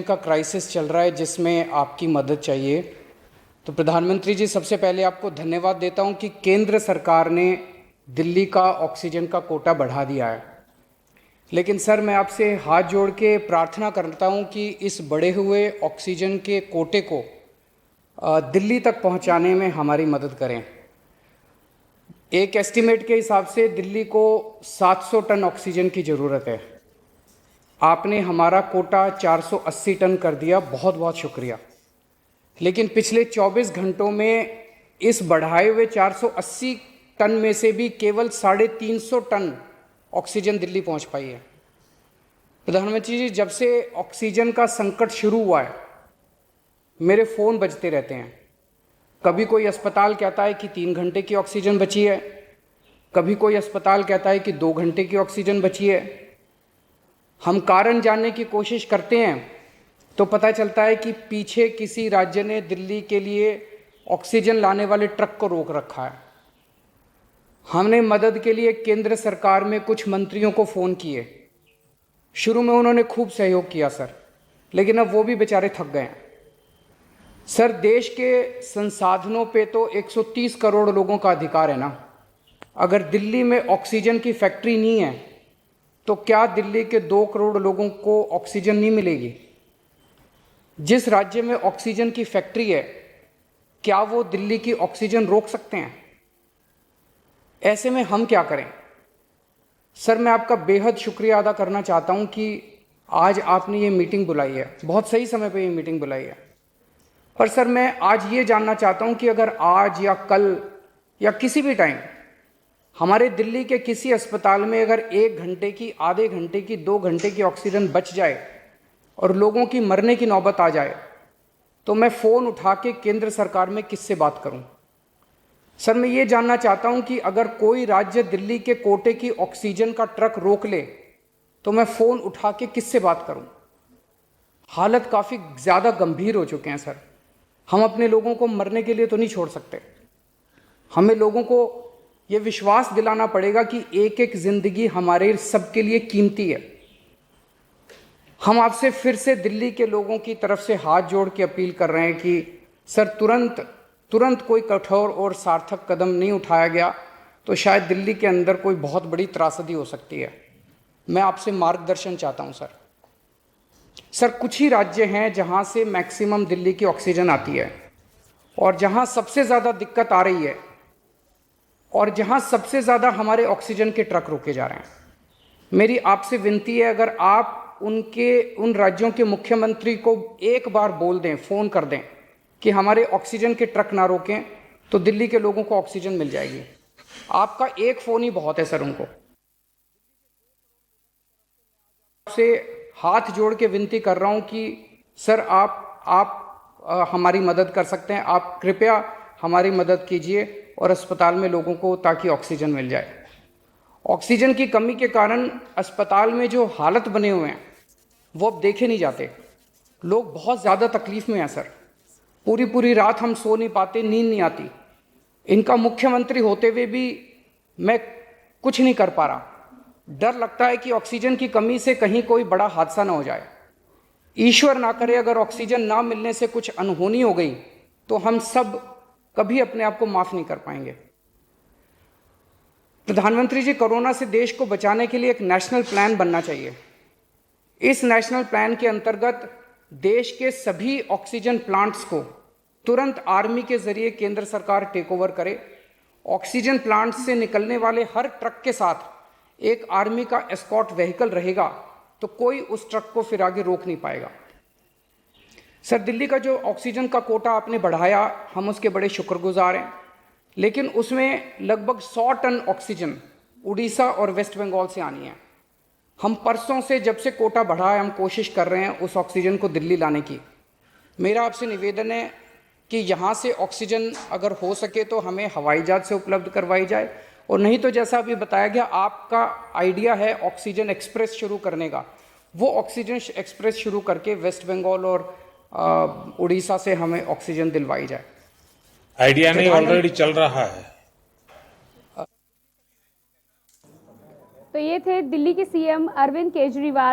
का क्राइसिस चल रहा है जिसमें आपकी मदद चाहिए। तो प्रधानमंत्री जी, सबसे पहले आपको धन्यवाद देता हूं कि केंद्र सरकार ने दिल्ली का ऑक्सीजन का कोटा बढ़ा दिया है। लेकिन सर, मैं आपसे हाथ जोड़ के प्रार्थना करता हूं कि इस बढ़े हुए ऑक्सीजन के कोटे को दिल्ली तक पहुंचाने में हमारी मदद करें। एक एस्टीमेट के हिसाब से दिल्ली को 700 टन ऑक्सीजन की ज़रूरत है। आपने हमारा कोटा 480 टन कर दिया, बहुत बहुत शुक्रिया। लेकिन पिछले 24 घंटों में इस बढ़ाए हुए 480 टन में से भी केवल 350 टन ऑक्सीजन दिल्ली पहुंच पाई है। प्रधानमंत्री जी, जब से ऑक्सीजन का संकट शुरू हुआ है, मेरे फ़ोन बजते रहते हैं। कभी कोई अस्पताल कहता है कि 3 घंटे की ऑक्सीजन बची है, कभी कोई अस्पताल कहता है कि 2 घंटे की ऑक्सीजन बची है। हम कारण जानने की कोशिश करते हैं तो पता चलता है कि पीछे किसी राज्य ने दिल्ली के लिए ऑक्सीजन लाने वाले ट्रक को रोक रखा है। हमने मदद के लिए केंद्र सरकार में कुछ मंत्रियों को फ़ोन किए। शुरू में उन्होंने खूब सहयोग किया सर, लेकिन अब वो भी बेचारे थक गए हैं। सर, देश के संसाधनों पे तो 130 करोड़ लोगों का अधिकार है ना। अगर दिल्ली में ऑक्सीजन की फैक्ट्री नहीं है तो क्या दिल्ली के 2 करोड़ लोगों को ऑक्सीजन नहीं मिलेगी? जिस राज्य में ऑक्सीजन की फैक्ट्री है, क्या वो दिल्ली की ऑक्सीजन रोक सकते हैं? ऐसे में हम क्या करें? सर, मैं आपका बेहद शुक्रिया अदा करना चाहता हूं कि आज आपने ये मीटिंग बुलाई है, बहुत सही समय पे ये मीटिंग बुलाई है। पर सर, मैं आज ये जानना चाहता हूं कि अगर आज या कल या किसी भी टाइम हमारे दिल्ली के किसी अस्पताल में अगर 1 घंटे की, आधे घंटे की, 2 घंटे की ऑक्सीजन बच जाए और लोगों की मरने की नौबत आ जाए, तो मैं फ़ोन उठा के केंद्र सरकार में किससे बात करूं? सर, मैं ये जानना चाहता हूं कि अगर कोई राज्य दिल्ली के कोटे की ऑक्सीजन का ट्रक रोक ले तो मैं फ़ोन उठा के किससे बात करूं? हालत काफ़ी ज़्यादा गंभीर हो चुके हैं सर। हम अपने लोगों को मरने के लिए तो नहीं छोड़ सकते। हमें लोगों को ये विश्वास दिलाना पड़ेगा कि एक एक ज़िंदगी हमारे सबके लिए कीमती है। हम आपसे फिर से दिल्ली के लोगों की तरफ से हाथ जोड़ के अपील कर रहे हैं कि सर, तुरंत कोई कठोर और सार्थक कदम नहीं उठाया गया तो शायद दिल्ली के अंदर कोई बहुत बड़ी त्रासदी हो सकती है। मैं आपसे मार्गदर्शन चाहता हूं सर। सर, कुछ ही राज्य हैं जहां से मैक्सिमम दिल्ली की ऑक्सीजन आती है और जहां सबसे ज़्यादा दिक्कत आ रही है और जहां सबसे ज़्यादा हमारे ऑक्सीजन के ट्रक रोके जा रहे हैं। मेरी आपसे विनती है, अगर आप उन राज्यों के मुख्यमंत्री को एक बार बोल दें, फ़ोन कर दें कि हमारे ऑक्सीजन के ट्रक ना रोकें, तो दिल्ली के लोगों को ऑक्सीजन मिल जाएगी। आपका एक फ़ोन ही बहुत है सर उनको। आपसे हाथ जोड़ के विनती कर रहा हूं कि सर, आप हमारी मदद कर सकते हैं। आप कृपया हमारी मदद कीजिए और अस्पताल में लोगों को, ताकि ऑक्सीजन मिल जाए। ऑक्सीजन की कमी के कारण अस्पताल में जो हालत बने हुए हैं वो अब देखे नहीं जाते। लोग बहुत ज़्यादा तकलीफ़ में हैं सर। पूरी रात हम सो नहीं पाते, नींद नहीं आती। इनका मुख्यमंत्री होते हुए भी मैं कुछ नहीं कर पा रहा। डर लगता है कि ऑक्सीजन की कमी से कहीं कोई बड़ा हादसा ना हो जाए। ईश्वर ना करे, अगर ऑक्सीजन ना मिलने से कुछ अनहोनी हो गई तो हम सब कभी अपने आप को माफ़ नहीं कर पाएंगे। प्रधानमंत्री जी, कोरोना से देश को बचाने के लिए एक नेशनल प्लान बनना चाहिए। इस नेशनल प्लान के अंतर्गत देश के सभी ऑक्सीजन प्लांट्स को तुरंत आर्मी के जरिए केंद्र सरकार टेक ओवर करे। ऑक्सीजन प्लांट्स से निकलने वाले हर ट्रक के साथ एक आर्मी का एस्कॉर्ट व्हीकल रहेगा, तो कोई उस ट्रक को फिर आगे रोक नहीं पाएगा। सर, दिल्ली का जो ऑक्सीजन का कोटा आपने बढ़ाया, हम उसके बड़े शुक्रगुजार हैं। लेकिन उसमें लगभग 100 टन ऑक्सीजन उड़ीसा और वेस्ट बंगाल से आनी है। हम परसों से, जब से कोटा बढ़ा है, हम कोशिश कर रहे हैं उस ऑक्सीजन को दिल्ली लाने की। मेरा आपसे निवेदन है कि यहाँ से ऑक्सीजन अगर हो सके तो हमें हवाई जहाज से उपलब्ध करवाई जाए, और नहीं तो जैसा अभी बताया गया, आपका आइडिया है ऑक्सीजन एक्सप्रेस शुरू करने का, वो ऑक्सीजन एक्सप्रेस शुरू करके वेस्ट बंगाल और उड़ीसा से हमें ऑक्सीजन दिलवाई जाए। आइडिया नहीं, ऑलरेडी चल रहा है। तो ये थे दिल्ली के सीएम अरविंद केजरीवाल।